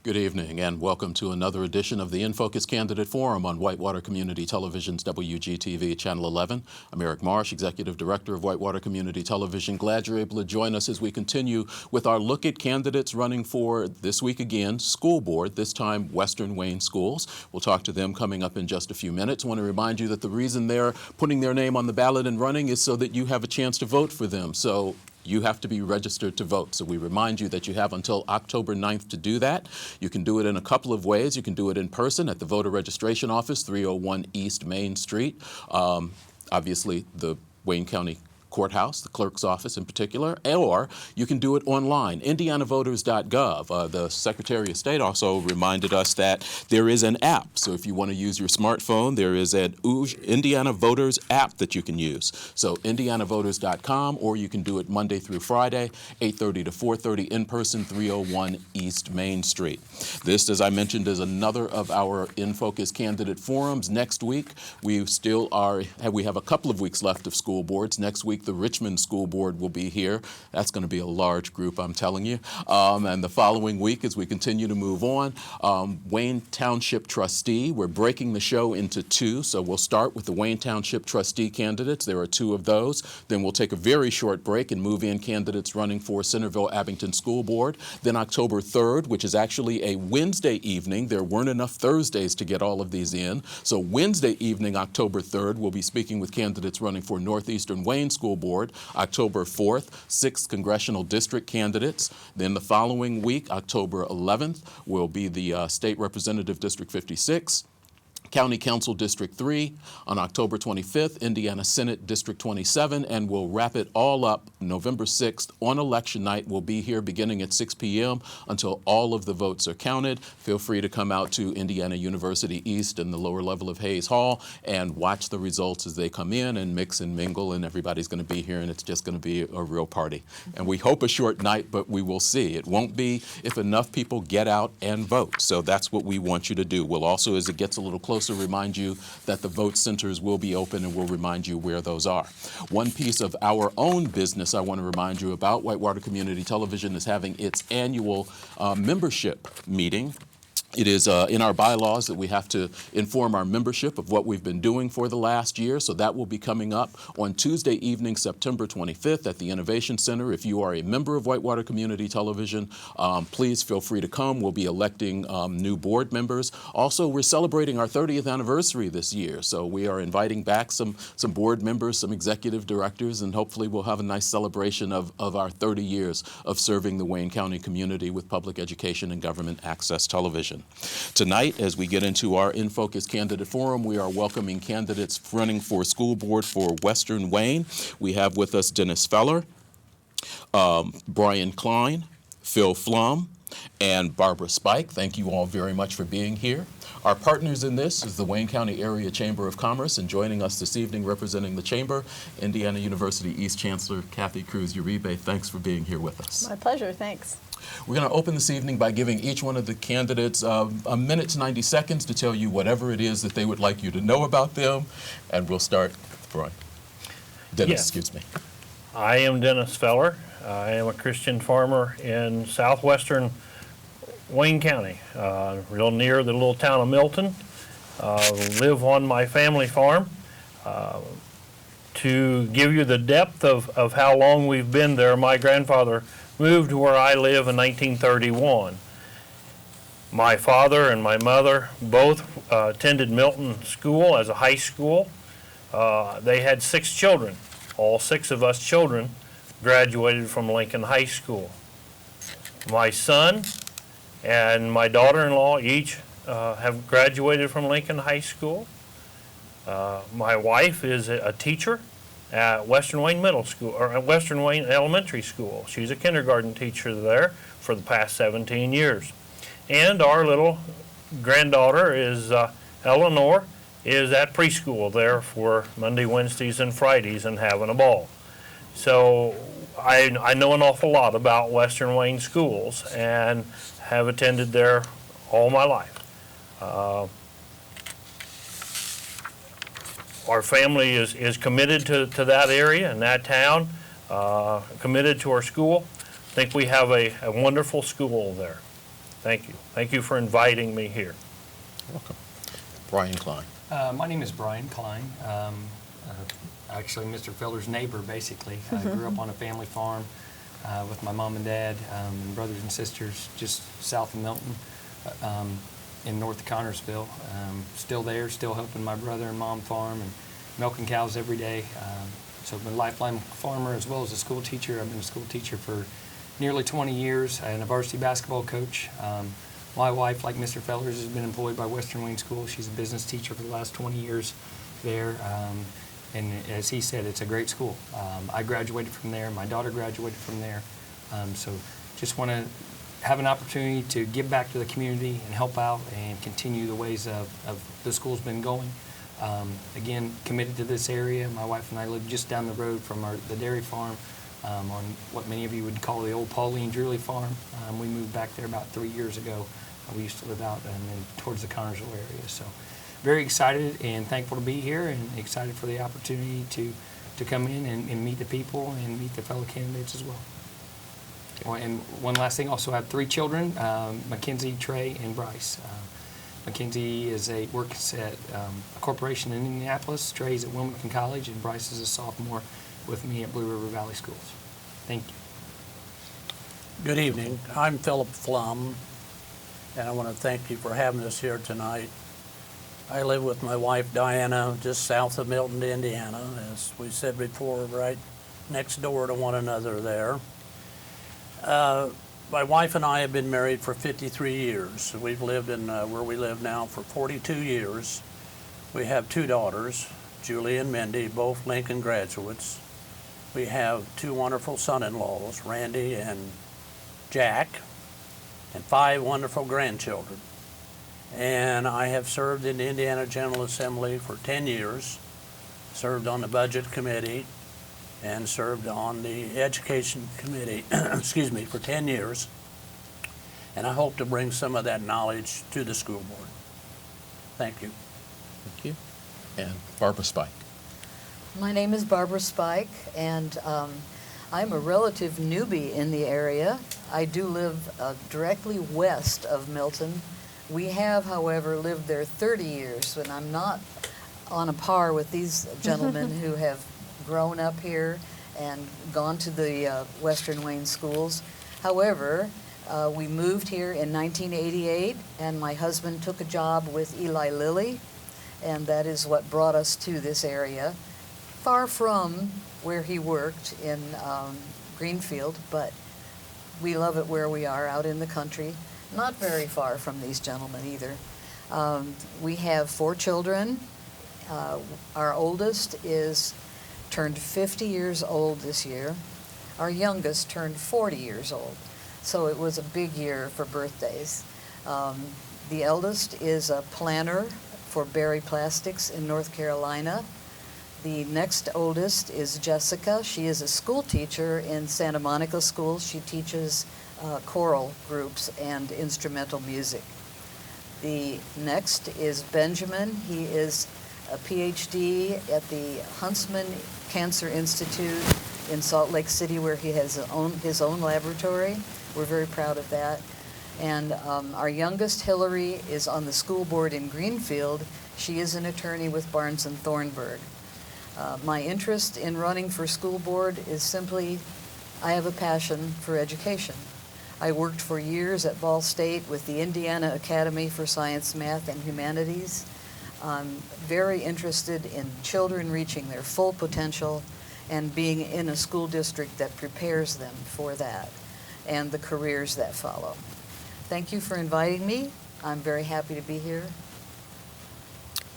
Good evening and welcome to another edition of the In Focus Candidate Forum on Whitewater Community Television's WGTV Channel 11. I'm Eric Marsh, Executive Director of Whitewater Community Television. Glad you're able to join us as we continue with our look at candidates running for, this week again, school board, this time Western Wayne Schools. We'll talk to them coming up in just a few minutes. I want to remind you that the reason they're putting their name on the ballot and running is so that you have a chance to vote for them. So you have to be registered to vote. So we remind you that you have until October 9th to do that. You can do it in a couple of ways. You can do it in person at the voter registration office, 301 East Main Street. Obviously, the Wayne County Courthouse, the clerk's office in particular, or you can do it online, indianavoters.gov. The Secretary of State also reminded us that there is an app. So if you want to use your smartphone, there is an Indiana Voters app that you can use. So indianavoters.com, or you can do it Monday through Friday, 8:30 to 4:30 in person, 301 East Main Street. This, as I mentioned, is another of our In Focus candidate forums. Next week, we have a couple of weeks left of school boards. Next week, the Richmond School Board will be here. That's going to be a large group, I'm telling you. And the following week, as we continue to move on, Wayne Township Trustee. We're breaking the show into two. So we'll start with the Wayne Township Trustee candidates. There are two of those. Then we'll take a very short break and move in candidates running for Centerville-Abington School Board. Then October 3rd, which is actually a Wednesday evening. There weren't enough Thursdays to get all of these in. So Wednesday evening, October 3rd, we'll be speaking with candidates running for Northeastern Wayne School Board. October 4th, 6th Congressional District candidates. Then the following week, October 11th, will be the State Representative District 56. County Council District 3 on October 25th, Indiana Senate District 27, and we'll wrap it all up November 6th on election night. We'll be here beginning at 6 p.m. until all of the votes are counted. Feel free to come out to Indiana University East and the lower level of Hayes Hall and watch the results as they come in and mix and mingle, and everybody's going to be here, and it's just going to be a real party. And we hope a short night, but we will see. It won't be if enough people get out and vote. So that's what we want you to do. We'll also, as it gets a little closer, remind you that the vote centers will be open, and we'll remind you where those are. One piece of our own business I want to remind you about: Whitewater Community Television is having its annual membership meeting. It is in our bylaws that we have to inform our membership of what we've been doing for the last year, so that will be coming up on Tuesday evening, September 25th at the Innovation Center. If you are a member of Whitewater Community Television, please feel free to come. We'll be electing new board members. Also, we're celebrating our 30th anniversary this year, so we are inviting back some board members, some executive directors, and hopefully we'll have a nice celebration of our 30 years of serving the Wayne County community with public education and government access television. Tonight, as we get into our In Focus Candidate Forum, we are welcoming candidates running for school board for Western Wayne. We have with us Dennis Feller, Bryan Klein, Phillip Flum, and Barbara Spike. Thank you all very much for being here. Our partners in this is the Wayne County Area Chamber of Commerce, and joining us this evening representing the Chamber, Indiana University East Chancellor Kathy Cruz-Uribe. Thanks for being here with us. My pleasure, thanks. We're going to open this evening by giving each one of the candidates a minute to 90 seconds to tell you whatever it is that they would like you to know about them, and we'll start with Bryan. Dennis, excuse me. I am Dennis Feller. I am a Christian farmer in southwestern Wayne County, real near the little town of Milton. Live on my family farm. To give you the depth of how long we've been there, my grandfather moved to where I live in 1931. My father and my mother both attended Milton School as a high school. They had 6 children. All 6 of us children graduated from Lincoln High School. My son and my daughter-in-law each have graduated from Lincoln High School. My wife is a teacher at Western Wayne Middle School, or at Western Wayne Elementary School. She's a kindergarten teacher there for the past 17 years. And our little granddaughter is Eleanor, is at preschool there for Monday, Wednesdays, and Fridays and having a ball. So I know an awful lot about Western Wayne schools and have attended there all my life. Our family is committed to that area and that town, committed to our school. I think we have a wonderful school there. Thank you. Thank you for inviting me here. Welcome. Bryan Klein. My name is Bryan Klein. Actually, Mr. Feller's neighbor, basically. I grew up on a family farm with my mom and dad and brothers and sisters just south of Milton in North Connersville. Still there, still helping my brother and mom farm and milking cows every day. So I've been a lifelong farmer as well as a school teacher. I've been a school teacher for nearly 20 years and a varsity basketball coach. My wife, like Mr. Feller's, has been employed by Western Wayne School. She's a business teacher for the last 20 years there. And as he said, it's a great school. I graduated from there. My daughter graduated from there. So just want to have an opportunity to give back to the community and help out and continue the ways of the school's been going. Again, committed to this area. My wife and I live just down the road from the dairy farm on what many of you would call the old Pauline Drewley farm. We moved back there about 3 years ago. We used to live out towards the Connersville area. So very excited and thankful to be here and excited for the opportunity to come in and meet the people and meet the fellow candidates as well. Well, and one last thing, also have 3 children, Mackenzie, Trey, and Bryce. Mackenzie works at a corporation in Indianapolis. Trey's at Wilmington College, and Bryce is a sophomore with me at Blue River Valley Schools. Thank you. Good evening. I'm Phillip Flum, and I want to thank you for having us here tonight. I live with my wife Diana just south of Milton, Indiana, as we said before, right next door to one another there. My wife and I have been married for 53 years. We've lived in where we live now for 42 years. We have 2 daughters, Julie and Mindy, both Lincoln graduates. We have 2 wonderful son-in-laws, Randy and Jack, and 5 wonderful grandchildren. And I have served in the Indiana General Assembly for 10 years, served on the Budget Committee, and served on the Education Committee, excuse me, for 10 years. And I hope to bring some of that knowledge to the school board. Thank you. Thank you. And Barbara Spike. My name is Barbara Spike, and I'm a relative newbie in the area. I do live directly west of Milton. We have, however, lived there 30 years, and I'm not on a par with these gentlemen who have grown up here and gone to the Western Wayne schools. However, we moved here in 1988, and my husband took a job with Eli Lilly, and that is what brought us to this area, far from where he worked in Greenfield, but we love it where we are out in the country, not very far from these gentlemen either. We have 4 children. Our oldest turned 50 years old this year. Our youngest turned 40 years old. So it was a big year for birthdays. The eldest is a planner for Berry Plastics in North Carolina. The next oldest is Jessica. She is a school teacher in Santa Monica Schools. She teaches choral groups and instrumental music. The next is Benjamin. He is a PhD at the Huntsman Cancer Institute in Salt Lake City, where he has his own laboratory. We're very proud of that. And our youngest, Hillary, is on the school board in Greenfield. She is an attorney with Barnes and Thornburg. My interest in running for school board is simply, I have a passion for education. I worked for years at Ball State with the Indiana Academy for Science, Math, and Humanities. I'm very interested in children reaching their full potential and being in a school district that prepares them for that and the careers that follow. Thank you for inviting me. I'm very happy to be here.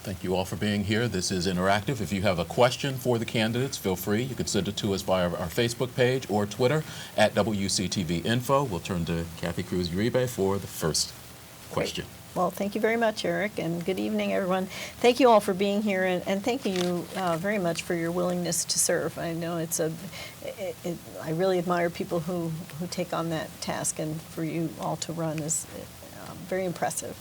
Thank you all for being here. This is interactive. If you have a question for the candidates, feel free. You can send it to us via our Facebook page or Twitter at WCTV Info. We'll turn to Kathy Cruz-Uribe for the first question. Great. Well, thank you very much, Eric, and good evening, everyone. Thank you all for being here, and thank you very much for your willingness to serve. I know I really admire people who take on that task, and for you all to run is very impressive.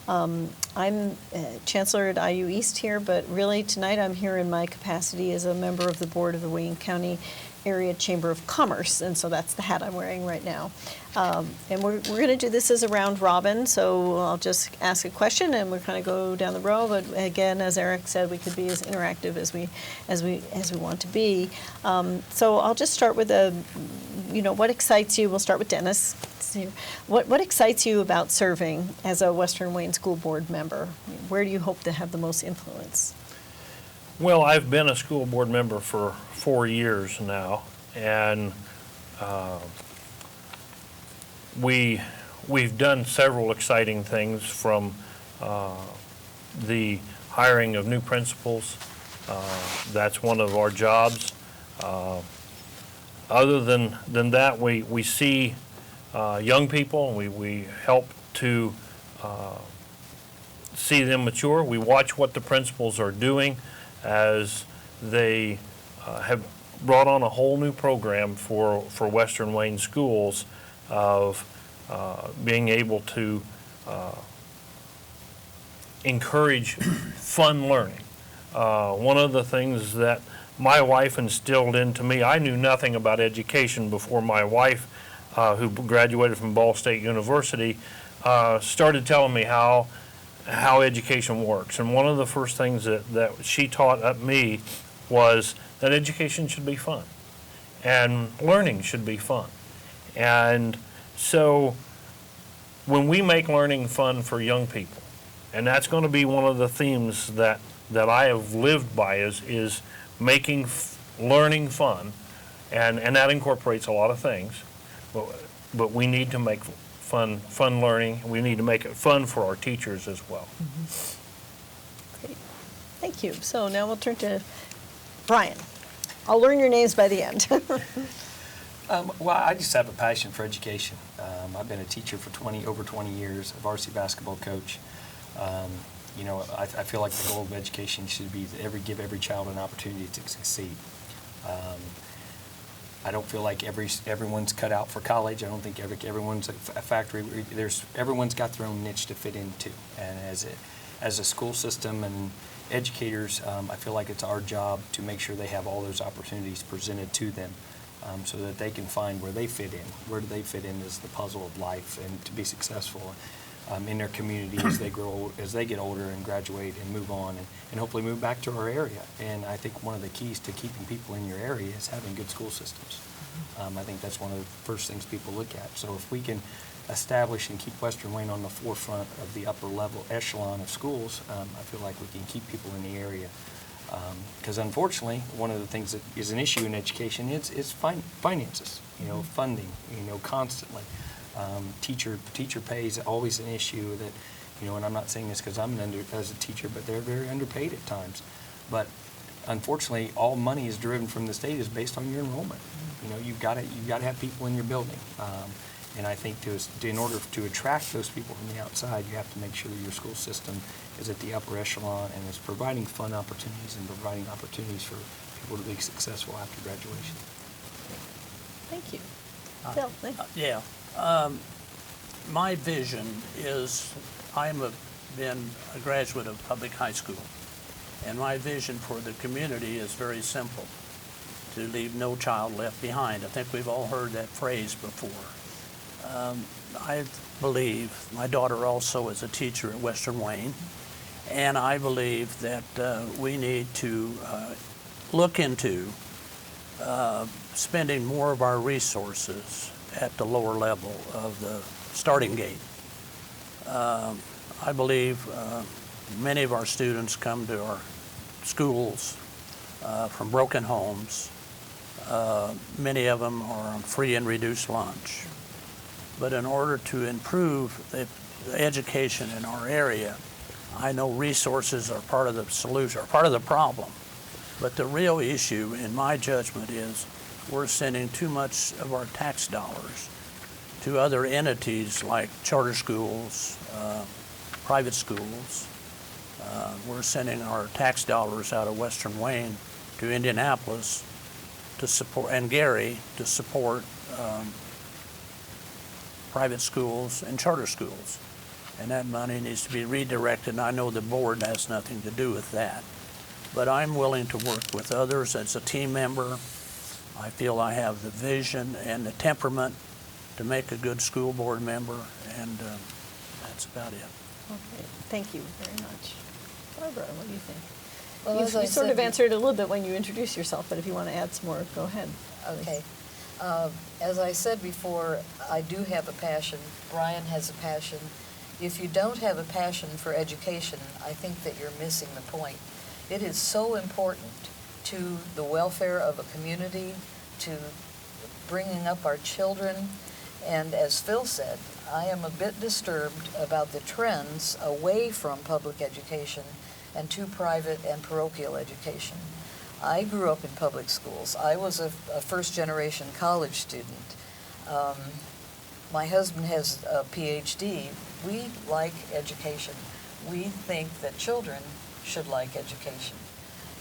I'm Chancellor at IU East here, but really tonight I'm here in my capacity as a member of the board of the Wayne County Area Chamber of Commerce, and so that's the hat I'm wearing right now. And we're going to do this as a round robin, so I'll just ask a question and we'll kind of go down the row. But again, as Eric said, we could be as interactive as we want to be. So I'll just start with what excites you? We'll start with Dennis. What excites you about serving as a Western Wayne School Board member? Where do you hope to have the most influence? Well, I've been a school board member for 4 years now, and we've done several exciting things, from the hiring of new principals. That's one of our jobs. Other than that, we see young people, and we help to see them mature. We watch what the principals are doing as they have brought on a whole new program for Western Wayne schools of being able to encourage fun learning. One of the things that my wife instilled into me, I knew nothing about education before my wife, who graduated from Ball State University, started telling me how education works. And one of the first things that she taught me was that education should be fun, and learning should be fun. And so when we make learning fun for young people, and that's going to be one of the themes that I have lived by, is making learning fun, and that incorporates a lot of things, but we need to make fun learning. We need to make it fun for our teachers as well. Mm-hmm. Great. Thank you. So now we'll turn to Bryan. I'll learn your names by the end. Well, I just have a passion for education. I've been a teacher for over 20 years, a varsity basketball coach. I feel like the goal of education should be to give every child an opportunity to succeed. I don't feel like everyone's cut out for college. I don't think everyone's a factory. Everyone's got their own niche to fit into. And as a school system and educators, I feel like it's our job to make sure they have all those opportunities presented to them, so that they can find where they fit in. Where do they fit in is the puzzle of life, and to be successful in their community as they get older and graduate and move on, and hopefully move back to our area. And I think one of the keys to keeping people in your area is having good school systems. I think that's one of the first things people look at. So if we can establish and keep Western Wayne on the forefront of the upper level echelon of schools, I feel like we can keep people in the area. Because unfortunately, one of the things that is an issue in education is finances, funding, constantly. Teacher pay is always an issue that, and I'm not saying this because I'm as a teacher, but they're very underpaid at times. But unfortunately, all money is driven from the state is based on your enrollment. You've got to have people in your building. And I think in order to attract those people from the outside, you have to make sure that your school system is at the upper echelon and is providing fun opportunities and providing opportunities for people to be successful after graduation. Thank you. Phil, Yeah. My vision is, been a graduate of public high school, and my vision for the community is very simple: to leave no child left behind. I think we've all heard that phrase before. I believe, my daughter also is a teacher at Western Wayne, and I believe that we need to look into spending more of our resources at the lower level of the starting gate. I believe many of our students come to our schools from broken homes. Many of them are on free and reduced lunch. But in order to improve the education in our area, I know resources are part of the solution, or part of the problem. But the real issue, in my judgment, is we're sending too much of our tax dollars to other entities like charter schools, private schools. We're sending our tax dollars out of Western Wayne to Indianapolis to support, and Gary, to support private schools and charter schools. And that money needs to be redirected, and I know the board has nothing to do with that. But I'm willing to work with others as a team member. I feel I have the vision and the temperament to make a good school board member, and that's about it. Okay, thank you very much. Barbara, what do you think? Well, You as I sort said of answered a little bit when you introduced yourself, but if you want to add some more, go ahead. Okay. As I said before, I do have a passion. Bryan has a passion. If you don't have a passion for education, I think that you're missing the point. It is so important to the welfare of a community, to bringing up our children. And as Phil said, I am a bit disturbed about the trends away from public education and to private and parochial education. I grew up in public schools. I was a first-generation college student. My husband has a PhD. We like education. We think that children should like education.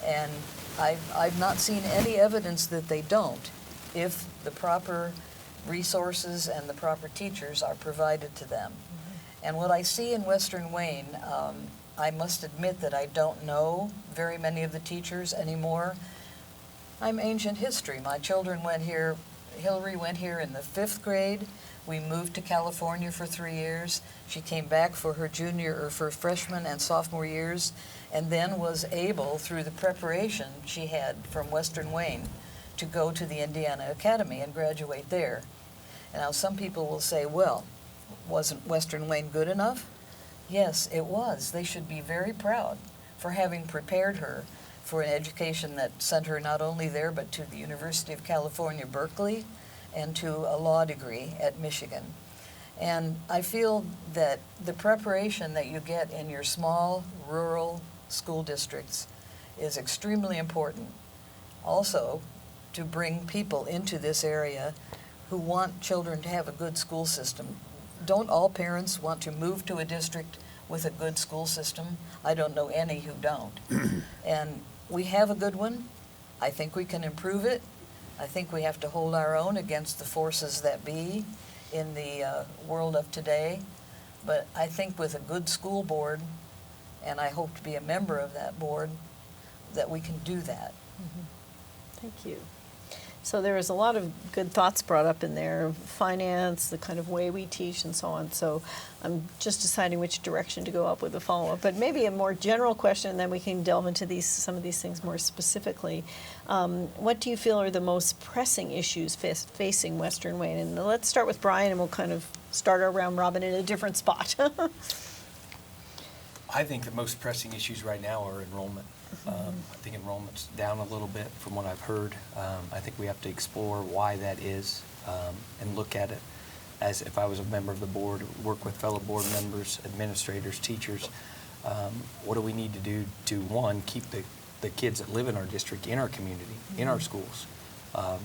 And I've not seen any evidence that they don't, if the proper resources and the proper teachers are provided to them. And what I see in Western Wayne, I must admit that I don't know very many of the teachers anymore. I'm ancient history. My children went here, Hillary went here in the 5th grade. We moved to California for 3 years. She came back for her freshman and sophomore years, and then was able, through the preparation she had from Western Wayne, to go to the Indiana Academy and graduate there. And now some people will say, well, wasn't Western Wayne good enough? Yes, it was. They should be very proud for having prepared her for an education that sent her not only there, but to the University of California, Berkeley, and to a law degree at Michigan. And I feel that the preparation that you get in your small, rural school districts is extremely important. Also, to bring people into this area who want children to have a good school system. Don't all parents want to move to a district with a good school system? I don't know any who don't. And we have a good one. I think we can improve it. I think we have to hold our own against the forces that be in the world of today. But I think with a good school board, and I hope to be a member of that board, that we can do that. Thank you. So there was a lot of good thoughts brought up in there, finance, the kind of way we teach and so on. So I'm just deciding which direction to go up with the follow-up. But maybe a more general question, and then we can delve into some of these things more specifically. What do you feel are the most pressing issues facing Western Wayne? And let's start with Bryan, and we'll kind of start our round robin in a different spot. I think the most pressing issues right now are enrollment. I think enrollment's down a little bit from what I've heard. I think we have to explore why that is and look at it as if I was a member of the board, work with fellow board members, administrators, teachers. What do we need to do to, one, keep the kids that live in our district, in our community, in our schools,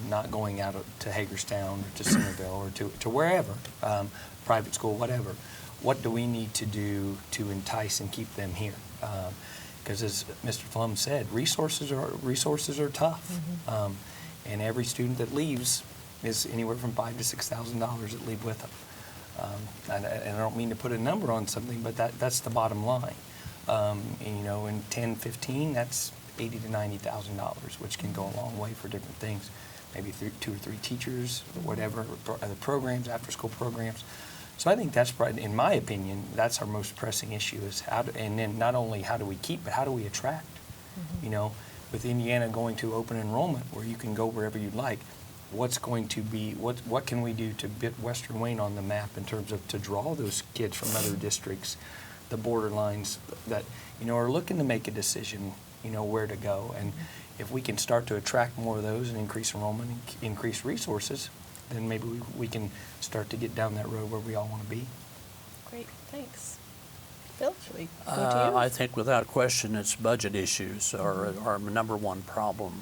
not going out to Hagerstown or to Centerville or to wherever, private school, whatever. What do we need to do to entice and keep them here? Because as Mr. Flum said, resources are tough, and every student that leaves is anywhere from $5,000 to $6,000 that leave with them. And I don't mean to put a number on something, but that's the bottom line. And, you know, in 10, 15, that's $80,000 to $90,000, which can go a long way for different things. Maybe 2 or 3 teachers, or whatever, other programs, after-school programs. So I think that's probably, in my opinion, that's our most pressing issue is and then not only how do we keep, but how do we attract? You know, with Indiana going to open enrollment where you can go wherever you'd like, what's going to be, what can we do to get Western Wayne on the map in terms of to draw those kids from other districts, the borderlines that, you know, are looking to make a decision, you know, where to go. And if we can start to attract more of those and increase enrollment and increase resources, then maybe we can start to get down that road where we all want to be. Great, thanks. Phil, should we go to you? I think without question it's budget issues are our number one problem.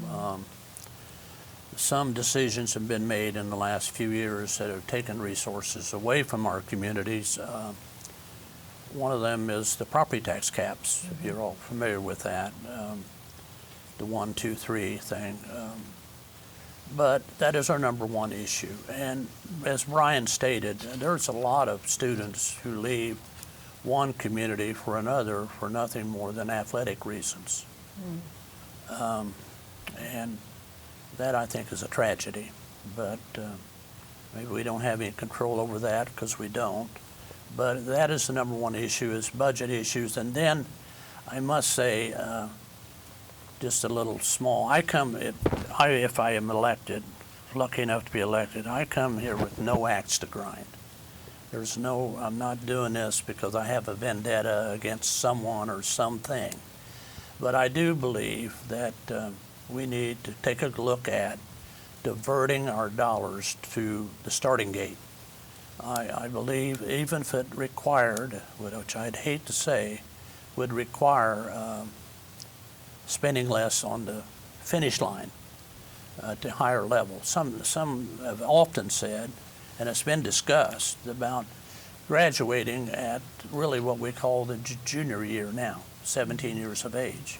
Some decisions have been made in the last few years that have taken resources away from our communities. One of them is the property tax caps. You're all familiar with that, the 1, 2, 3 thing. But that is our number one issue. And as Bryan stated, there's a lot of students who leave one community for another for nothing more than athletic reasons. And that I think is a tragedy, but maybe we don't have any control over that because we don't. But that is the number one issue, is budget issues. And then I must say, just a little small, if I am elected, lucky enough to be elected, I come here with no axe to grind. I'm not doing this because I have a vendetta against someone or something. But I do believe that we need to take a look at diverting our dollars to the starting gate. I believe even if it required, which I'd hate to say, would require spending less on the finish line to higher levels. Some have often said, and it's been discussed, about graduating at really what we call the junior year now, 17 years of age.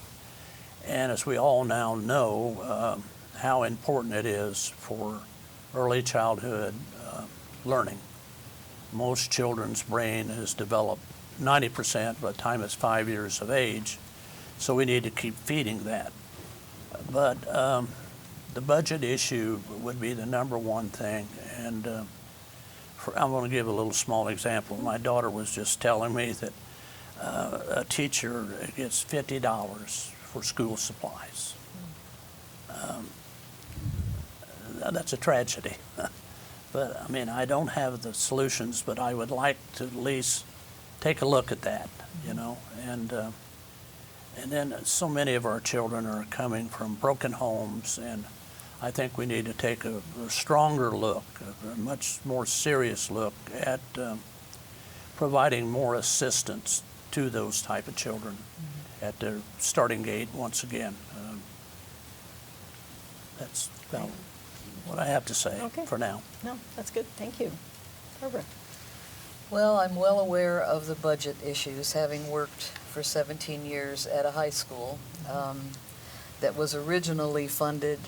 And as we all now know, how important it is for early childhood learning. Most children's brain is developed 90% by the time it's 5 years of age, so we need to keep feeding that. But the budget issue would be the number one thing, and I'm going to give a little small example. My daughter was just telling me that a teacher gets $50 for school supplies. That's a tragedy. But I mean, I don't have the solutions, but I would like to at least take a look at that, you know. And then so many of our children are coming from broken homes, and I think we need to take a stronger look, a much more serious look at providing more assistance to those type of children at their starting gate once again. That's about what I have to say for now. No, that's good. Thank you. Barbara. Well, I'm well aware of the budget issues, having worked for 17 years at a high school that was originally funded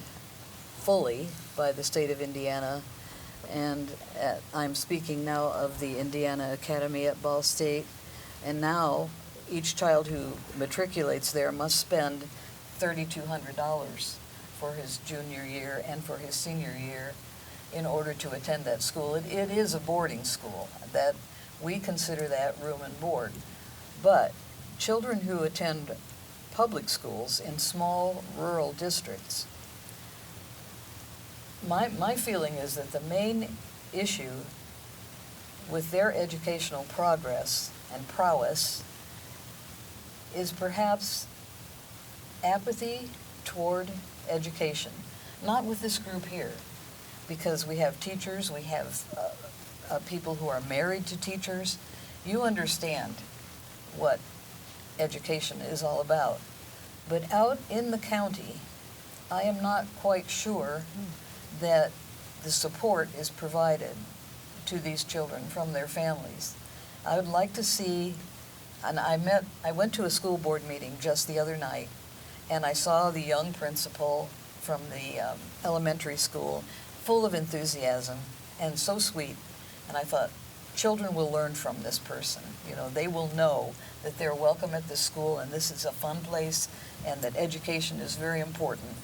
fully by the state of Indiana, and I'm speaking now of the Indiana Academy at Ball State, and now each child who matriculates there must spend $3,200 for his junior year and for his senior year in order to attend that school. It is a boarding school. That we consider that room and board. But children who attend public schools in small rural districts, my feeling is that the main issue with their educational progress and prowess is perhaps apathy toward education. Not with this group here, because we have teachers, we have people who are married to teachers. You understand what education is all about. But out in the county, I am not quite sure that the support is provided to these children from their families. I would like to see, and I went to a school board meeting just the other night, and I saw the young principal from the elementary school, full of enthusiasm and so sweet. And I thought, children will learn from this person. You know, they will know that they're welcome at this school and this is a fun place and that education is very important.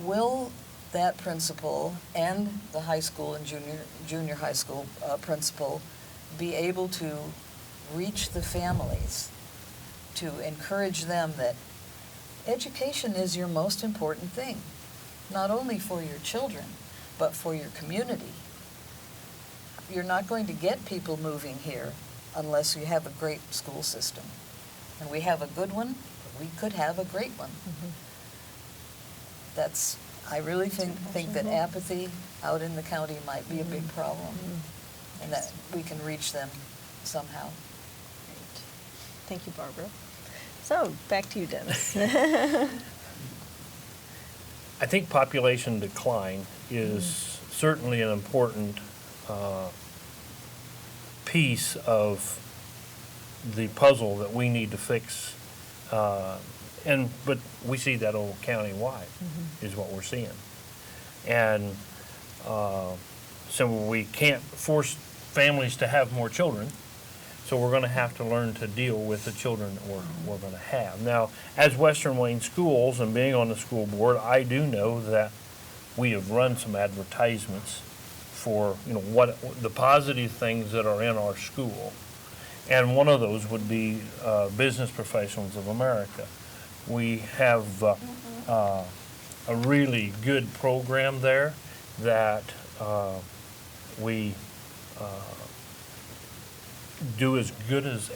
Will that principal and the high school and junior high school principal be able to reach the families to encourage them that education is your most important thing, not only for your children, but for your community? You're not going to get people moving here unless you have a great school system. And we have a good one, but we could have a great one. I really think that apathy out in the county might be a big problem, and that we can reach them somehow. Great. Thank you, Barbara. So, back to you, Dennis. I think population decline is certainly an important piece of the puzzle that we need to fix. But we see that all county-wide is what we're seeing. And so we can't force families to have more children. So So we're going to have to learn to deal with the children that we're going to have. Now, as Western Wayne Schools and being on the school board, I do know that we have run some advertisements for, what the positive things that are in our school. And one of those would be Business Professionals of America. We have a really good program there that we do as good as,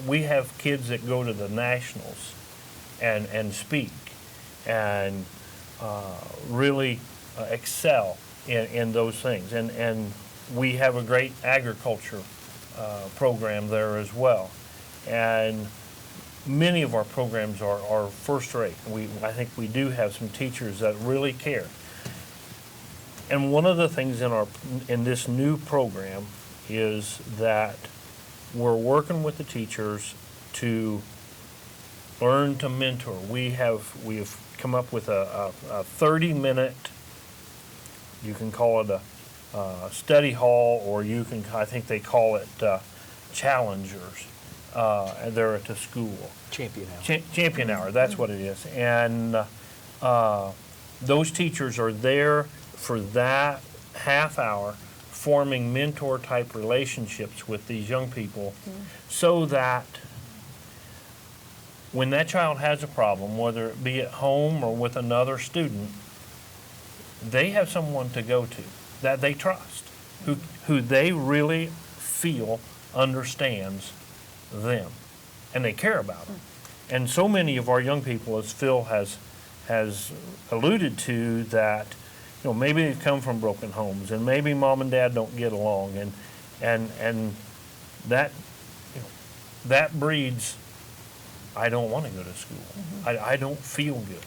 we have kids that go to the nationals and speak and really excel in those things. And we have a great agriculture program there as well. And many of our programs are first rate. I think we do have some teachers that really care. And one of the things in this new program is that we're working with the teachers to learn to mentor. We have come up with a 30-minute, you can call it a study hall, or I think they call it challengers. And they're at the school. Champion hour. Champion hour, that's what it is. And those teachers are there for that half hour, forming mentor-type relationships with these young people, so that when that child has a problem, whether it be at home or with another student, they have someone to go to that they trust, who they really feel understands them, and they care about them. And so many of our young people, as Phil has alluded to, that maybe they've come from broken homes, and maybe mom and dad don't get along, and that that breeds, I don't want to go to school. I don't feel good.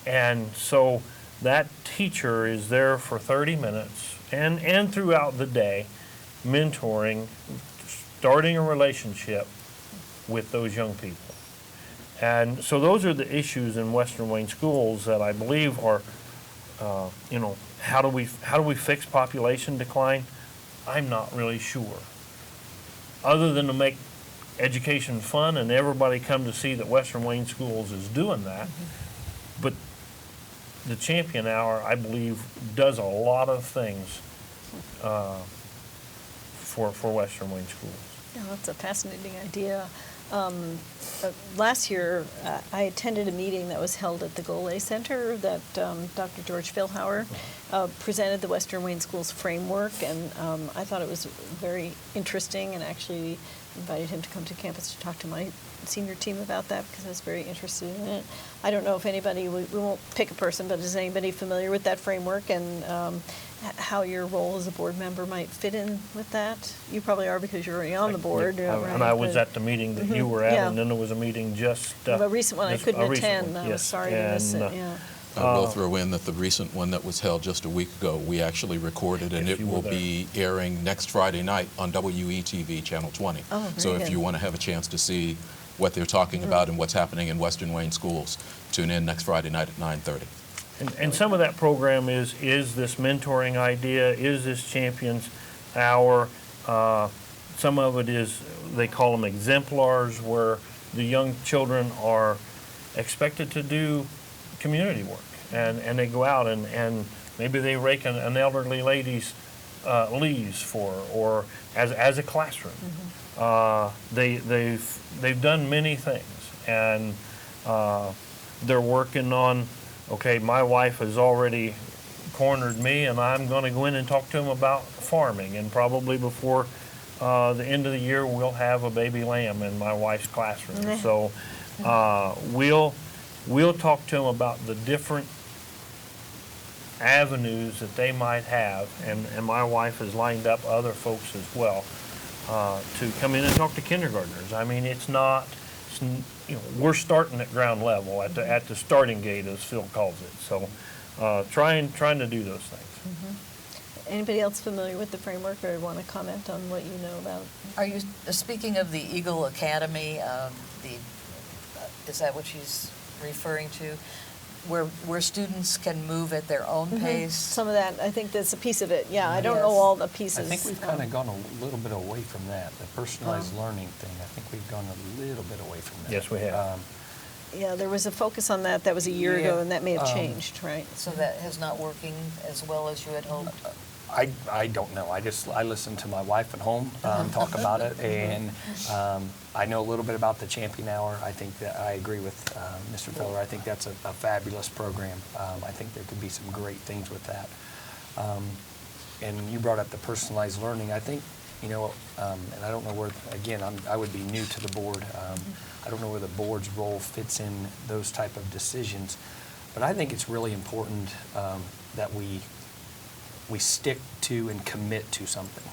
And so that teacher is there for 30 minutes and throughout the day, mentoring, starting a relationship with those young people. And so those are the issues in Western Wayne schools that I believe are, how do we fix population decline? I'm not really sure. Other than to make education fun and everybody come to see that Western Wayne Schools is doing that. But the Champion Hour, I believe, does a lot of things for Western Wayne Schools. Yeah, that's a fascinating idea. Last year, I attended a meeting that was held at the Golay Center that Dr. George Philhauer presented the Western Wayne Schools framework, and I thought it was very interesting, and actually invited him to come to campus to talk to my senior team about that because I was very interested in it. I don't know if anybody, we won't pick a person, but is anybody familiar with that framework and how your role as a board member might fit in with that? You probably are because you're already on the board. Yeah, right? and I was at the meeting that you were at, Yeah. and then there was a meeting just... a recent one I couldn't attend. I was yes. sorry to miss it, yeah. I will throw in that the recent one that was held just a week ago, we actually recorded, and Yes, it you were will there. be airing next Friday night on WETV Channel 20. Oh, very so if good. you want to have a chance to see what they're talking about and what's happening in Western Wayne schools, tune in next Friday night at 9:30. And some of that program is this mentoring idea, is this Champions Hour. Some of it is, they call them exemplars, where the young children are expected to do community work. And they go out and maybe they rake an elderly lady's leaves for her, or as a classroom. They've done many things, and they're working on, okay, my wife has already cornered me, and I'm going to go in and talk to them about farming, and probably before the end of the year we'll have a baby lamb in my wife's classroom. So we'll talk to them about the different avenues that they might have, and my wife has lined up other folks as well to come in and talk to kindergartners. I mean, we're starting at ground level, at the starting gate, as Phil calls it. So trying to do those things. Anybody else familiar with the framework or want to comment on what you know about? Are you speaking of the Eagle Academy? Is that what she's referring to? where students can move at their own pace. Some of that, I think that's a piece of it. Yeah, I don't Yes. know all the I pieces. think we've kind of gone a little bit away from that, the personalized learning thing. I think we've gone a little bit away from that. Yes, we have. Yeah, there was a focus on that. That was a year ago, Yeah. and that may have changed, right? So that is not working as well as you had hoped. I don't know. I listen to my wife at home talk about it, and I know a little bit about the Champion Hour. I think that I agree with Mr. Feller. I think that's a fabulous program. I think there could be some great things with that. And you brought up the personalized learning. I think, you know, and I don't know where, again, I would be new to the board. I don't know where the board's role fits in those type of decisions, but I think it's really important that we stick to and commit to something.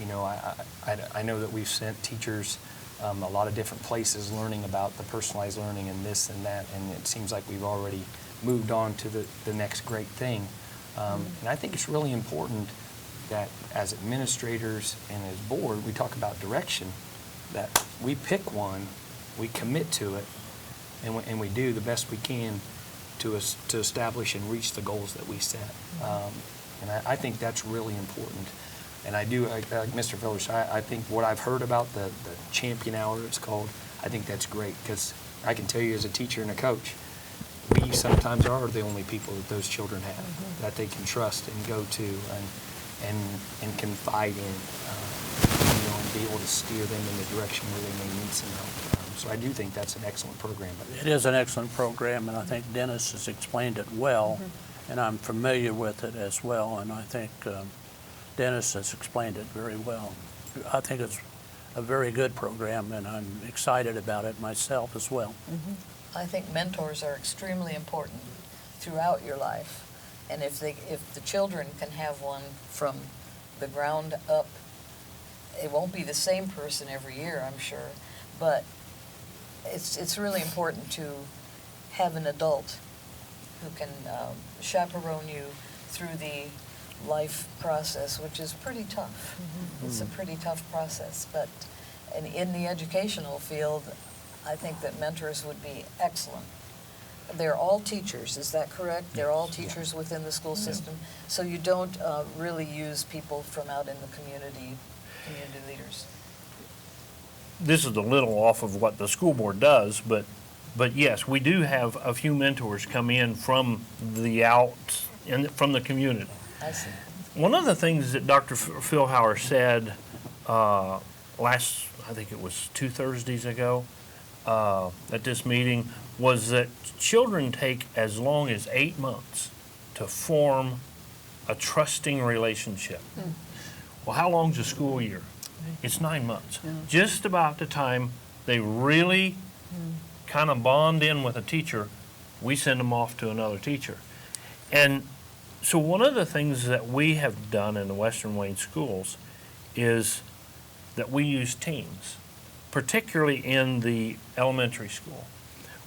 You know, I know that we've sent teachers a lot of different places learning about the personalized learning and this and that, and it seems like we've already moved on to the next great thing. And I think it's really important that as administrators and as board, we talk about direction, that we pick one, we commit to it, and we do the best we can to establish and reach the goals that we set. And I think that's really important. And I do, like Mr. Feller said, I think what I've heard about the Champion Hour, it's called, I think that's great, because I can tell you as a teacher and a coach, we sometimes are the only people that those children have, that they can trust and go to and confide in, you know, and be able to steer them in the direction where they may need some help. So I do think that's an excellent program. It is an excellent program, and I think Dennis has explained it well, and I'm familiar with it as well, and I think Dennis has explained it very well. I think it's a very good program, and I'm excited about it myself as well. I think mentors are extremely important throughout your life. And if the children can have one from the ground up, it won't be the same person every year, I'm sure, but it's really important to have an adult who can chaperone you through the life process, which is pretty tough. It's a pretty tough process, but in the educational field, I think that mentors would be excellent. They're all teachers, is that correct? They're all teachers within the school system, so you don't really use people from out in the community leaders. This is a little off of what the school board does, but yes, we do have a few mentors come in from from the community. I see. One of the things that Dr. Philhauer said last, I think it was 2 Thursdays ago, at this meeting, was that children take as long as 8 months to form a trusting relationship. Well, how long's a school year? It's 9 months. Just about the time they really kind of bond in with a teacher, we send them off to another teacher. And so one of the things that we have done in the Western Wayne schools is that we use teams, particularly in the elementary school,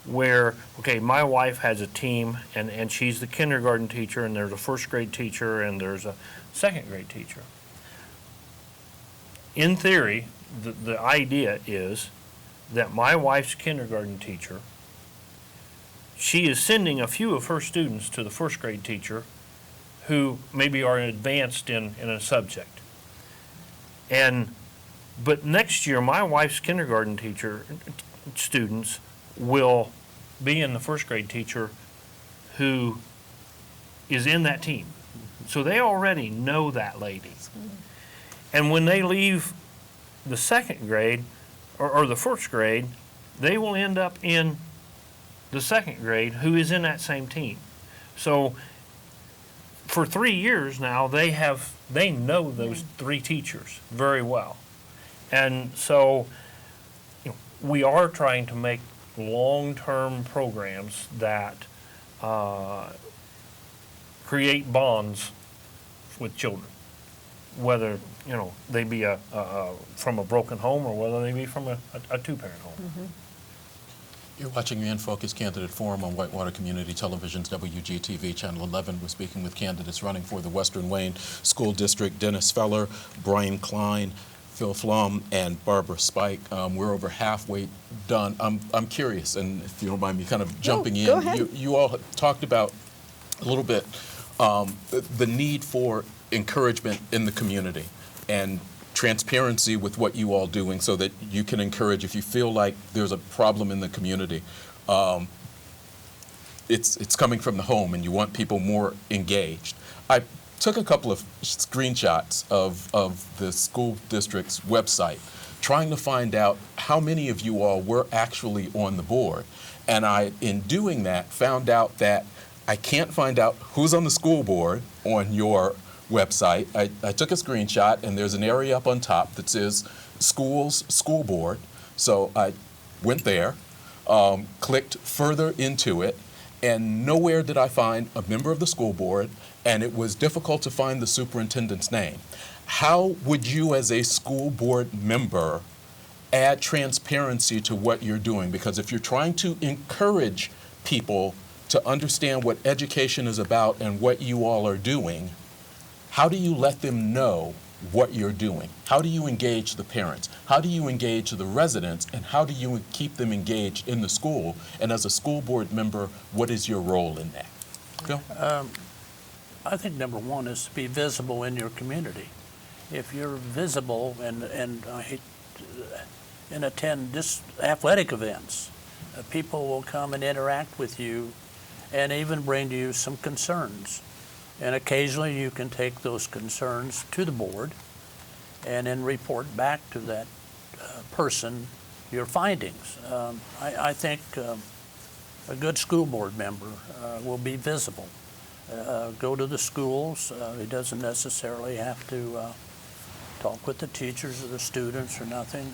where, okay, my wife has a team, and she's the kindergarten teacher, and there's a first grade teacher, and there's a second grade teacher. In theory, the idea is that my wife's kindergarten teacher, she is sending a few of her students to the first grade teacher who maybe are advanced in a subject. But next year, my wife's kindergarten teacher students will be in the first grade teacher who is in that team. So they already know that lady. And when they leave the second grade or the first grade, they will end up in the second grade who is in that same team. So for 3 years now, they know those 3 teachers very well. And so we are trying to make long-term programs that create bonds with children, whether they be from a broken home or whether they be from a two-parent home. You're watching the In Focus Candidate Forum on Whitewater Community Television's WGTV Channel 11. We're speaking with candidates running for the Western Wayne School District: Dennis Feller, Bryan Klein, Phil Flum and Barbara Spike. We're over halfway done. I'm curious, and if you don't mind me kind of jumping in, go ahead. you all have talked about a little bit the need for encouragement in the community and transparency with what you all doing so that you can encourage if you feel like there's a problem in the community. It's coming from the home and you want people more engaged. I took a couple of screenshots of the school district's website trying to find out how many of you all were actually on the board. And I, in doing that, found out that I can't find out who's on the school board on your website. I took a screenshot and there's an area up on top that says schools, school board. So I went there, clicked further into it, and nowhere did I find a member of the school board, and it was difficult to find the superintendent's name. How would you as a school board member add transparency to what you're doing? Because if you're trying to encourage people to understand what education is about and what you all are doing, how do you let them know what you're doing? How do you engage the parents? How do you engage the residents? And how do you keep them engaged in the school? And as a school board member, what is your role in that? Phil? I think number one is to be visible in your community. If you're visible and attend just athletic events, people will come and interact with you and even bring to you some concerns. And occasionally you can take those concerns to the board and then report back to that person your findings. I think a good school board member will be visible. Go to the schools. He doesn't necessarily have to talk with the teachers or the students or nothing.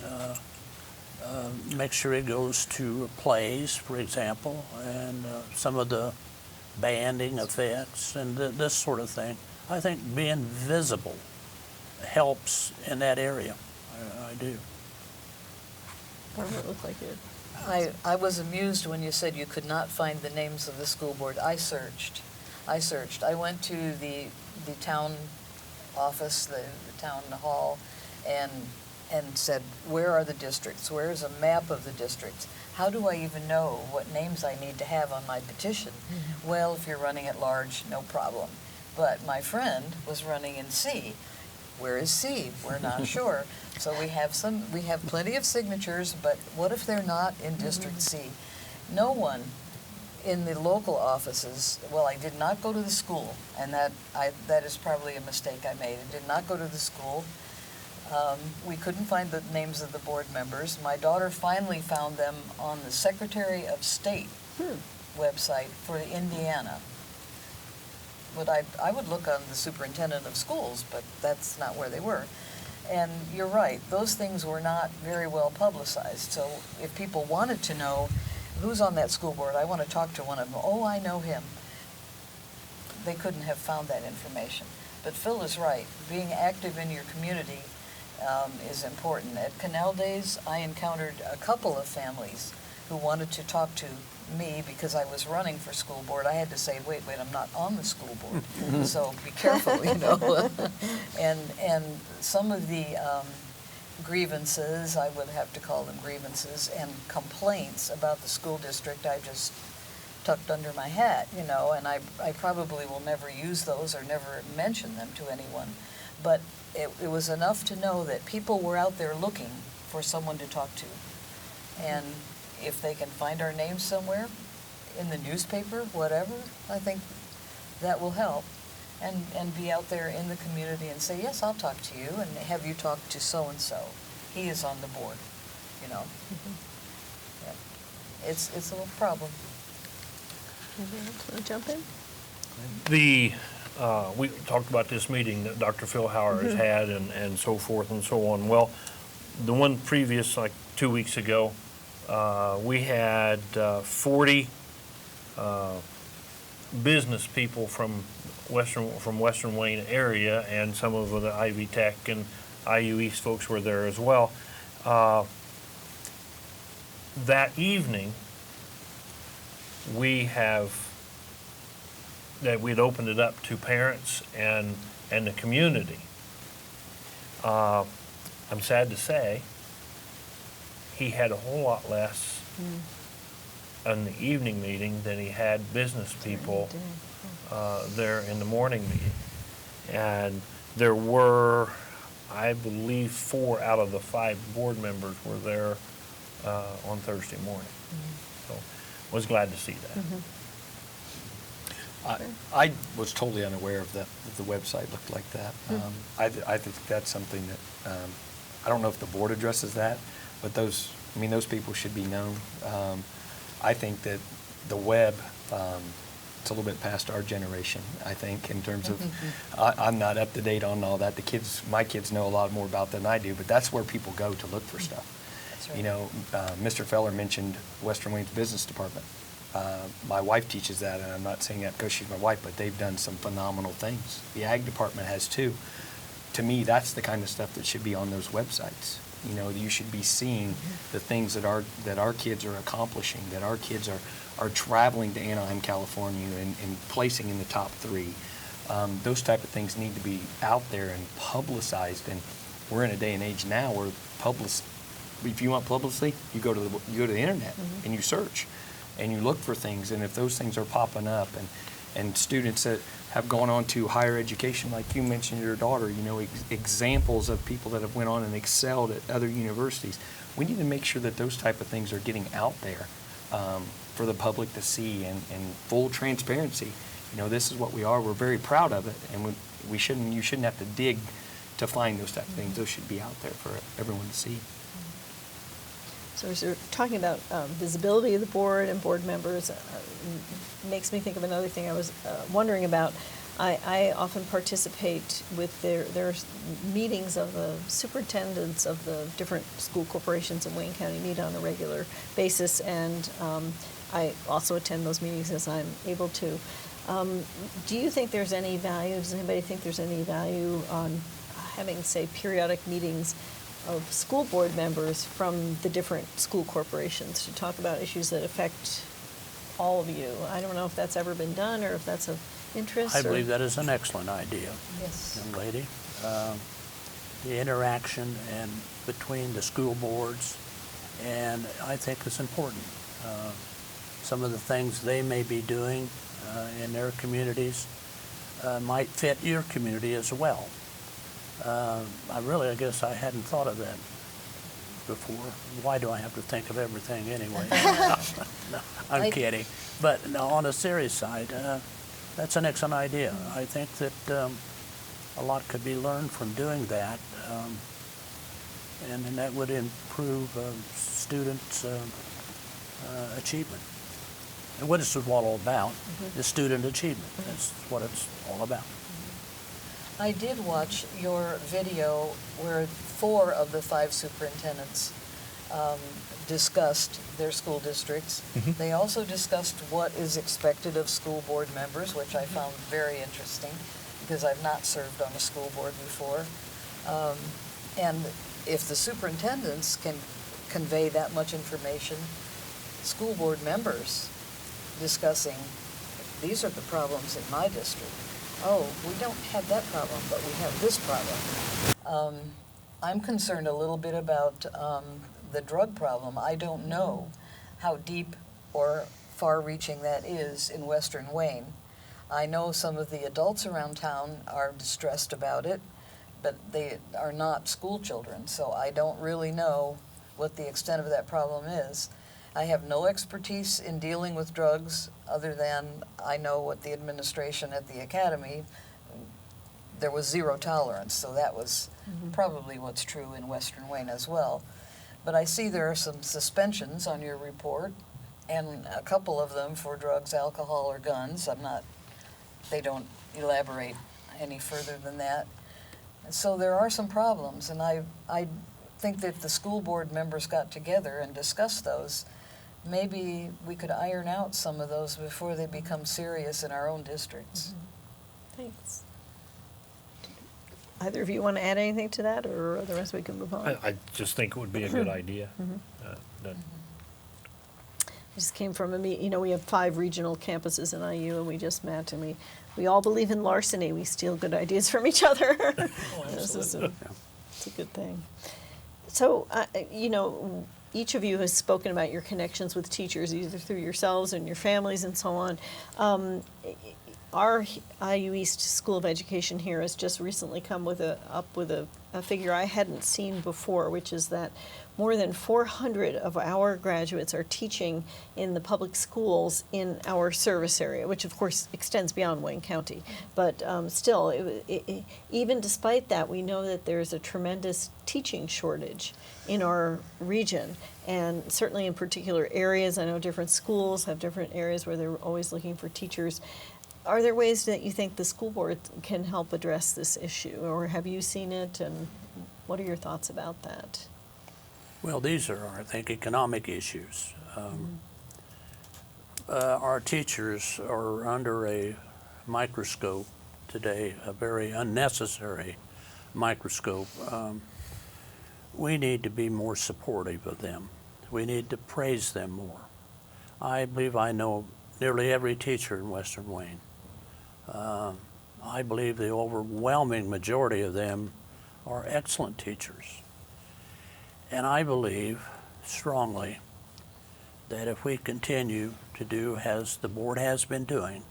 Make sure he goes to plays, for example, and some of the banding effects and this sort of thing. I think being visible helps in that area. I do. Barbara, it looked like it. I was amused when you said you could not find the names of the school board. I searched. I went to the town office, the town hall, and said, where are the districts? Where is a map of the districts? How do I even know what names I need to have on my petition? Mm-hmm. Well, if you're running at large, no problem. But my friend was running in C. Where is C? We're not sure. So we have plenty of signatures, but what if they're not in District C? No one in the local offices, well, I did not go to the school, and that is probably a mistake I made. I did not go to the school. We couldn't find the names of the board members. My daughter finally found them on the Secretary of State website for Indiana. But I would look on the superintendent of schools, but that's not where they were. And you're right, those things were not very well publicized. So if people wanted to know who's on that school board, I want to talk to one of them. Oh, I know him. They couldn't have found that information. But Phil is right. Being active in your community is important. At Canal Days, I encountered a couple of families who wanted to talk to me because I was running for school board. I had to say, wait, I'm not on the school board, so be careful, you know. and some of the grievances, I would have to call them grievances, and complaints about the school district, I just tucked under my hat, you know, and I probably will never use those or never mention them to anyone. But it was enough to know that people were out there looking for someone to talk to. And if they can find our names somewhere, in the newspaper, whatever, I think that will help. And be out there in the community and say, yes, I'll talk to you, and have you talk to so-and-so. He is on the board, you know. Yeah. It's a little problem. Anybody else want to jump in? We talked about this meeting that Dr. Phil Hauer has had and so forth and so on. Well, the one previous, like 2 weeks ago, we had 40 business people from Western Wayne area, and some of the Ivy Tech and IU East folks were there as well. That evening, we'd opened it up to parents and the community. I I'm sad to say, he had a whole lot less on the evening meeting than he had business people there in the morning meeting. And there were, I believe, 4 out of the 5 board members were there on Thursday morning. So was glad to see that. I was totally unaware of that the website looked like that. I think that's something that I don't know if the board addresses that, but those people should be known. I think that the web, it's a little bit past our generation, I think, in terms of, I'm not up to date on all that. My kids know a lot more about that than I do, but that's where people go to look for stuff. That's right. You know, Mr. Feller mentioned Western Wayne's Business Department. My wife teaches that, and I'm not saying that because she's my wife, but they've done some phenomenal things. The Ag Department has too. To me, that's the kind of stuff that should be on those websites. You know, you should be seeing the things that our kids are accomplishing, that our kids are traveling to Anaheim, California, and placing in the top 3. Those type of things need to be out there and publicized. And we're in a day and age now where if you want publicity, you go to the internet and you search and you look for things. And if those things are popping up, and students that have gone on to higher education, like you mentioned your daughter, you know, examples of people that have went on and excelled at other universities, we need to make sure that those type of things are getting out there for the public to see, and full transparency. You know, this is what we are. We're very proud of it, and you shouldn't have to dig to find those type of things. Those should be out there for everyone to see. So as you're talking about visibility of the board and board members, makes me think of another thing I was wondering about. I often participate with their meetings of the superintendents of the different school corporations in Wayne County meet on a regular basis, and I also attend those meetings as I'm able to. Do you think there's any value, does anybody think there's any value on having, say, periodic meetings of school board members from the different school corporations to talk about issues that affect all of you? I don't know if that's ever been done or if that's of interest. I believe that is an excellent idea, Yes. young lady. The interaction between the school boards, and I think it's important. Some of the things they may be doing in their communities might fit your community as well. I guess I hadn't thought of that before. Why do I have to think of everything anyway? No, I'm kidding. But no, on a serious side, that's an excellent idea. I think that a lot could be learned from doing that, and that would improve students' achievement. And what is it all about? Is student achievement. That's what it's all about. I did watch your video where 4 of the 5 superintendents discussed their school districts. They also discussed what is expected of school board members, which I found very interesting because I've not served on a school board before. And if the superintendents can convey that much information, school board members discussing, these are the problems in my district. Oh, we don't have that problem, but we have this problem. I'm concerned a little bit about the drug problem. I don't know how deep or far-reaching that is in Western Wayne. I know some of the adults around town are distressed about it, but they are not school children, so I don't really know what the extent of that problem is. I have no expertise in dealing with drugs other than I know what the administration at the academy, there was 0 tolerance, so that was probably what's true in Western Wayne as well. But I see there are some suspensions on your report, and a couple of them for drugs, alcohol, or guns. They don't elaborate any further than that. So there are some problems, and I think that if the school board members got together and discussed those, maybe we could iron out some of those before they become serious in our own districts. Thanks. Either of you want to add anything to that, or otherwise we can move on? I just think it would be a good idea. I just came from a meeting, we have 5 regional campuses in IU, and we just met, and we all believe in larceny. We steal good ideas from each other. This is it's a good thing. So, you know, each of you has spoken about your connections with teachers, either through yourselves and your families and so on. Our IU East School of Education here has just recently come up with a figure I hadn't seen before, which is that more than 400 of our graduates are teaching in the public schools in our service area, which of course extends beyond Wayne County. But still, even despite that, we know that there's a tremendous teaching shortage in our region, and certainly in particular areas. I know different schools have different areas where they're always looking for teachers. Are there ways that you think the school board can help address this issue, or have you seen it, and what are your thoughts about that? Well, these are, I think, economic issues. Our teachers are under a microscope today, a very unnecessary microscope. We need to be more supportive of them. We need to praise them more. I believe I know nearly every teacher in Western Wayne. I believe the overwhelming majority of them are excellent teachers. And I believe strongly that if we continue to do as the board has been doing,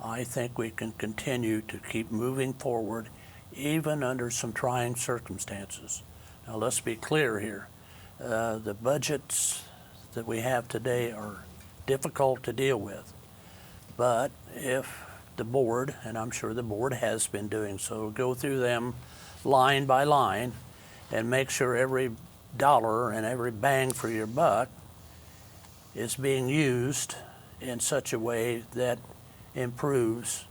I think we can continue to keep moving forward even under some trying circumstances. Now let's be clear here. The budgets that we have today are difficult to deal with. But if the board, and I'm sure the board has been doing so, go through them line by line and make sure every dollar and every bang for your buck is being used in such a way that improves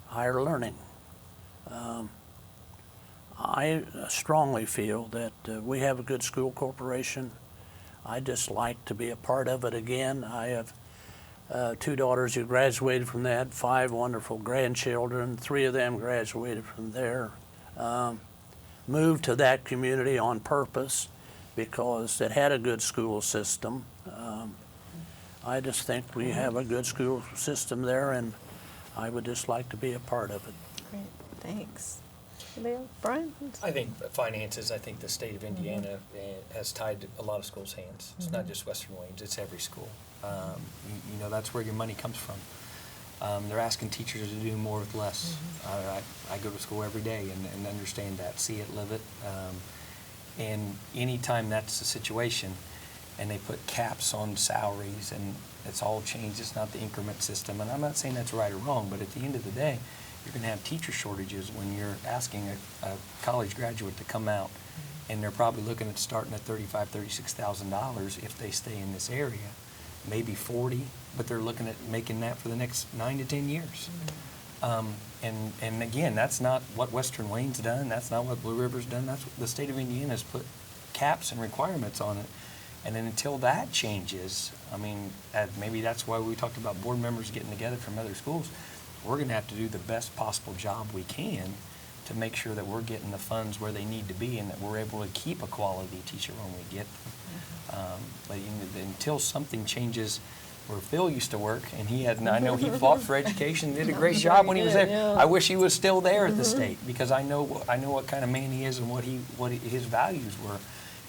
higher learning. I strongly feel that we have a good school corporation. I just like to be a part of it again. I have 2 daughters who graduated from that, 5 wonderful grandchildren, 3 of them graduated from there. Moved to that community on purpose because it had a good school system. I just think we have a good school system there, and I would just like to be a part of it. Great, thanks. Brian? I think finances, I think the state of Indiana has tied a lot of schools' hands. It's not just Western Waynes, it's every school. You know, that's where your money comes from. They're asking teachers to do more with less. I go to school every day and understand that, see it, live it. And anytime that's the situation, and they put caps on salaries, and it's all changed, it's not the increment system. And I'm not saying that's right or wrong, but at the end of the day, you're going to have teacher shortages when you're asking a college graduate to come out, and they're probably looking at starting at $35,000, $36,000 if they stay in this area, maybe 40, but they're looking at making that for the next 9 to 10 years. And again, that's not what Western Wayne's done. That's not what Blue River's done. That's what the state of Indiana has put caps and requirements on it. And then until that changes, I mean, maybe that's why we talked about board members getting together from other schools. We're going to have to do the best possible job we can to make sure that we're getting the funds where they need to be and that we're able to keep a quality teacher when we get them. But until something changes, where Phil used to work, and he had, I know he fought for education, did a great job when he was there. Yeah. I wish he was still there at the state, because I know what kind of man he is and what his values were.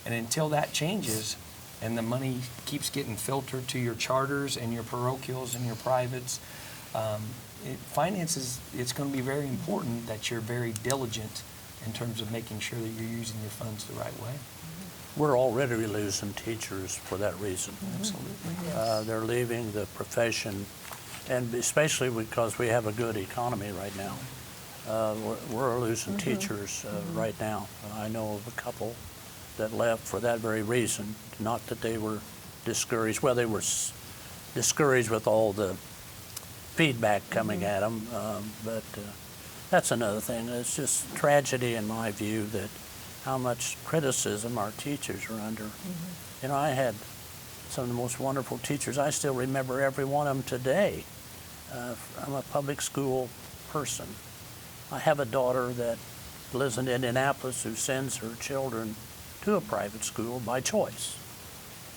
And until that changes, and the money keeps getting filtered to your charters and your parochials and your privates, finances, it's going to be very important that you're very diligent in terms of making sure that you're using your funds the right way. We're already losing teachers for that reason. Absolutely. They're leaving the profession, and especially because we have a good economy right now. We're losing teachers right now. I know of a couple that left for that very reason, not that they were discouraged. Well, they were discouraged with all the feedback coming at them, but that's another thing. It's just tragedy in my view that how much criticism our teachers are under. You know, I had some of the most wonderful teachers. I still remember every one of them today. I'm a public school person. I have a daughter that lives in Indianapolis who sends her children to a private school by choice.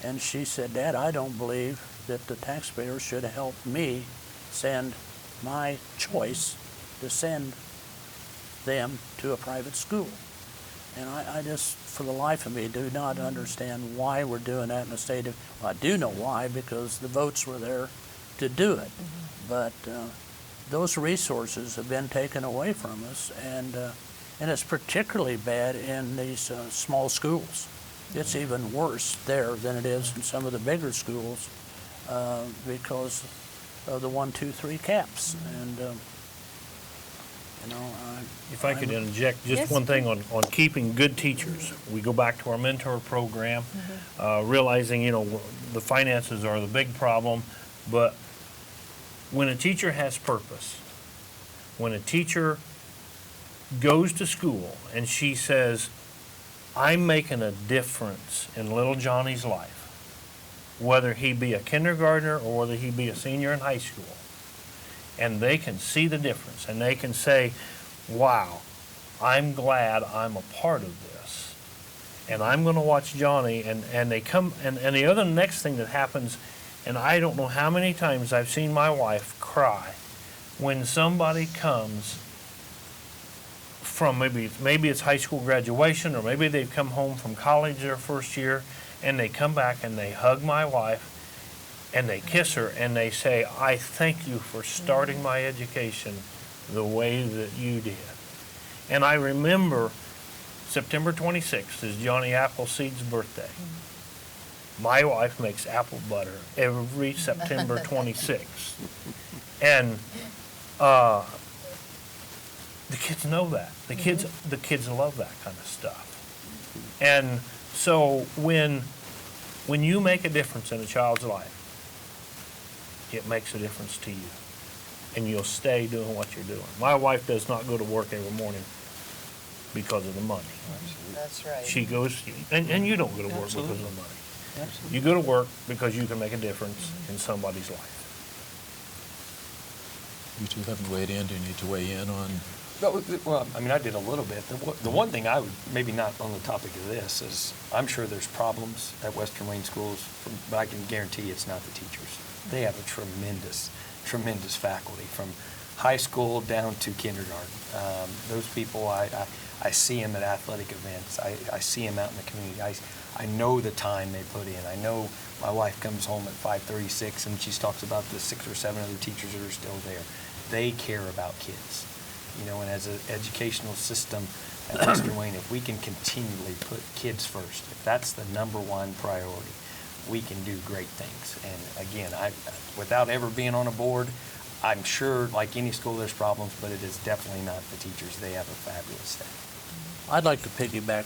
And she said, "Dad, I don't believe that the taxpayers should help me send my choice to send them to a private school." And I just, for the life of me, do not understand why we're doing that in the state of, well, I do know why, because the votes were there to do it. But those resources have been taken away from us, and it's particularly bad in these small schools. It's even worse there than it is in some of the bigger schools because of the 1, 2, 3 caps. And If I could interject, just Yes. one thing on keeping good teachers. We go back to our mentor program, realizing, the finances are the big problem, but when a teacher has purpose, when a teacher goes to school and she says, I'm making a difference in little Johnny's life, whether he be a kindergartner or whether he be a senior in high school, and they can see the difference and they can say, wow, I'm glad I'm a part of this, and I'm going to watch Johnny, and they come, and the other next thing that happens, and I don't know how many times I've seen my wife cry when somebody comes from maybe it's high school graduation, or maybe they've come home from college their first year, and they come back and they hug my wife and they kiss her and they say, I thank you for starting my education the way that you did. And I remember September 26th is Johnny Appleseed's birthday. My wife makes apple butter every September 26th. And the kids know that. The kids love that kind of stuff. And so when you make a difference in a child's life, it makes a difference to you. And you'll stay doing what you're doing. My wife does not go to work every morning because of the money. That's right. She goes, and you don't go to work because of the money. Absolutely. You go to work because you can make a difference in somebody's life. You two haven't weighed in. Do you need to weigh in on? Well, I mean, I did a little bit. The one thing I would, maybe not on the topic of this, is I'm sure there's problems at Western Wayne schools, but I can guarantee it's not the teachers. They have a tremendous faculty from high school down to kindergarten. Those people, I see them at athletic events. I see them out in the community. I know the time they put in. I know my wife comes home at 5:36 and she talks about the 6 or 7 other teachers that are still there. They care about kids. And as an educational system at Western Wayne, if we can continually put kids first, if that's the #1 priority, we can do great things. And again, without ever being on a board, I'm sure, like any school, there's problems, but it is definitely not the teachers. They have a fabulous staff. I'd like to piggyback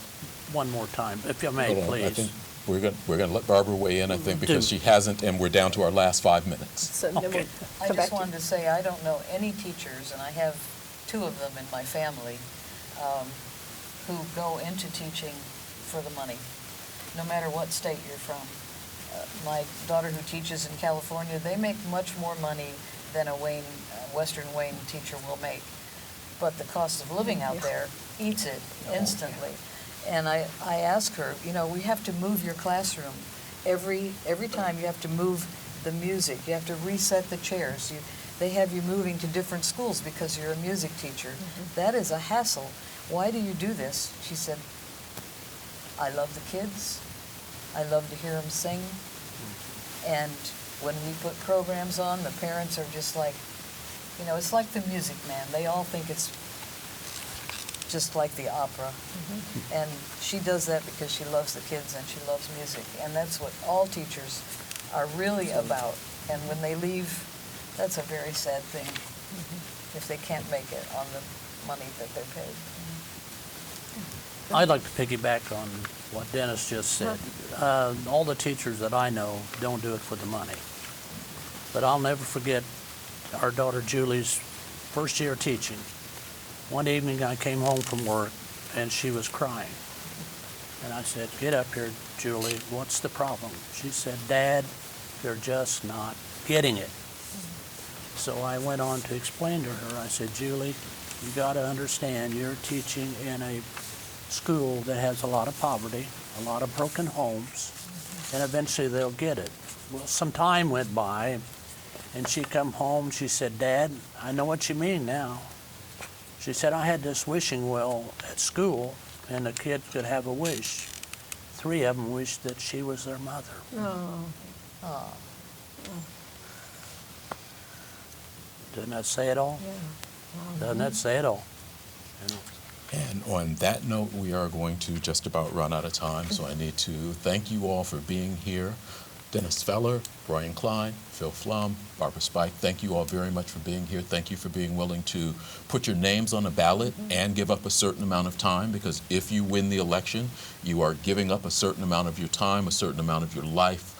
one more time, if you may, Hold on. please. I think we're going to let Barbara weigh in, I think, because she hasn't, and we're down to our last 5 minutes. So then we'll I come back just to wanted to say, I don't know any teachers, and I have 2 of them in my family, who go into teaching for the money, no matter what state you're from. My daughter who teaches in California, they make much more money than a Western Wayne teacher will make. But the cost of living out there eats it instantly. And I ask her, we have to move your classroom. Every time you have to move the music, you have to reset the chairs. They have you moving to different schools because you're a music teacher. That is a hassle. Why do you do this? She said, I love the kids. I love to hear them sing. And when we put programs on, the parents are just like, it's like the Music Man. They all think it's just like the opera. And she does that because she loves the kids and she loves music. And that's what all teachers are really about. And when they leave, that's a very sad thing if they can't make it on the money that they're paid. I'd like to piggyback on what Dennis just said. All the teachers that I know don't do it for the money. But I'll never forget our daughter Julie's first year teaching. One evening I came home from work and she was crying. And I said, get up here, Julie, what's the problem? She said, Dad, they're just not getting it. So I went on to explain to her, I said, Julie, you got to understand you're teaching in a school that has a lot of poverty, a lot of broken homes, and eventually they'll get it. Well, some time went by, and she come home, she said, Dad, I know what you mean now. She said, I had this wishing well at school, and the kids could have a wish. 3 of them wished that she was their mother. Oh, Oh, Doesn't that say it all? yeah. Doesn't that say it all? You know? And on that note, we are going to just about run out of time, so I need to thank you all for being here. Dennis Feller, Bryan Klein, Phil Flum, Barbara Spike, thank you all very much for being here. Thank you for being willing to put your names on a ballot and give up a certain amount of time, because if you win the election, you are giving up a certain amount of your time, a certain amount of your life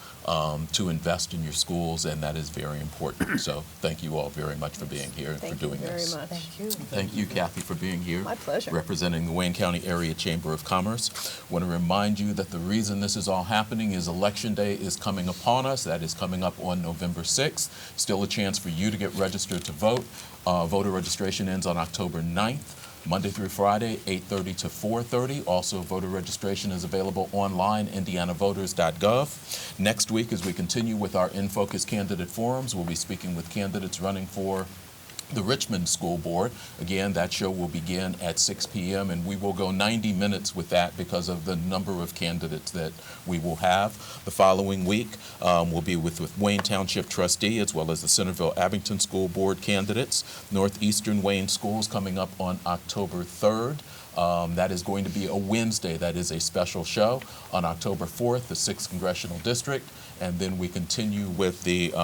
to invest in your schools, and that is very important. So thank you all very much for being here and for Thank you doing very this. much. thank you. Thank you, Kathy, for being here. My pleasure. Representing the Wayne County Area Chamber of Commerce. Want to remind you that the reason this is all happening is Election Day is coming upon us. That is coming up on November 6th. Still a chance for you to get registered to vote. Voter registration ends on October 9th. Monday through Friday, 8:30 to 4:30. Also, voter registration is available online, indianavoters.gov. Next week, as we continue with our In Focus candidate forums, we'll be speaking with candidates running for the Richmond School Board. Again, that show will begin at 6 p.m. and we will go 90 minutes with that because of the number of candidates that we will have. The following week, we'll be with Wayne Township trustee as well as the Centerville Abington School Board candidates. Northeastern Wayne Schools coming up on October 3rd. That is going to be a Wednesday. That is a special show. On October 4th, the 6th Congressional District. And then we continue with the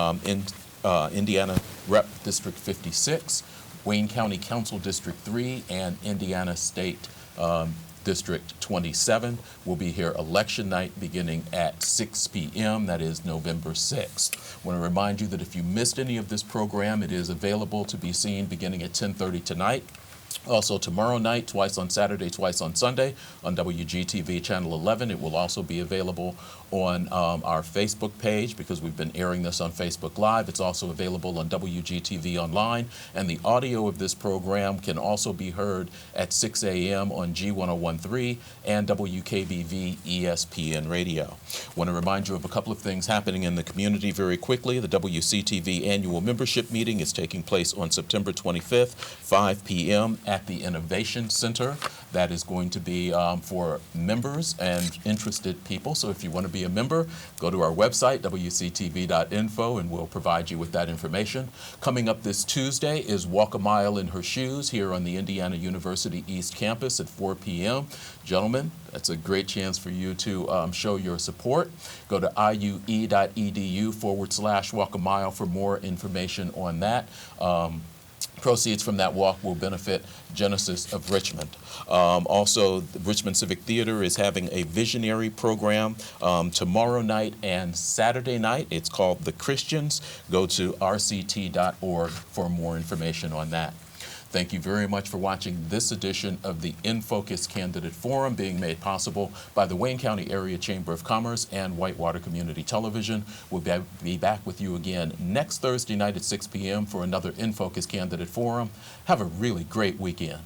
Indiana Rep District 56, Wayne County Council District 3, and Indiana State District 27. We'll be here election night beginning at 6 p.m. That is November 6th. I want to remind you that if you missed any of this program, it is available to be seen beginning at 10:30 tonight. Also tomorrow night, twice on Saturday, twice on Sunday on WGTV Channel 11. It will also be available on our Facebook page because we've been airing this on Facebook Live. It's also available on WGTV Online. And the audio of this program can also be heard at 6 a.m. on G1013 and WKBV ESPN Radio. Want to remind you of a couple of things happening in the community very quickly. The WCTV annual membership meeting is taking place on September 25th, 5 p.m. at the Innovation Center. That is going to be for members and interested people. So if you want to be a member, go to our website, wctv.info, and we'll provide you with that information. Coming up this Tuesday is Walk a Mile in Her Shoes here on the Indiana University East Campus at 4 p.m. Gentlemen, that's a great chance for you to show your support. Go to iue.edu/walk a mile for more information on that. Proceeds from that walk will benefit Genesis of Richmond. Also, the Richmond Civic Theater is having a visionary program tomorrow night and Saturday night. It's called The Christians. Go to rct.org for more information on that. Thank you very much for watching this edition of the In Focus Candidate Forum, being made possible by the Wayne County Area Chamber of Commerce and Whitewater Community Television. We'll be back with you again next Thursday night at 6 p.m. for another In Focus Candidate Forum. Have a really great weekend.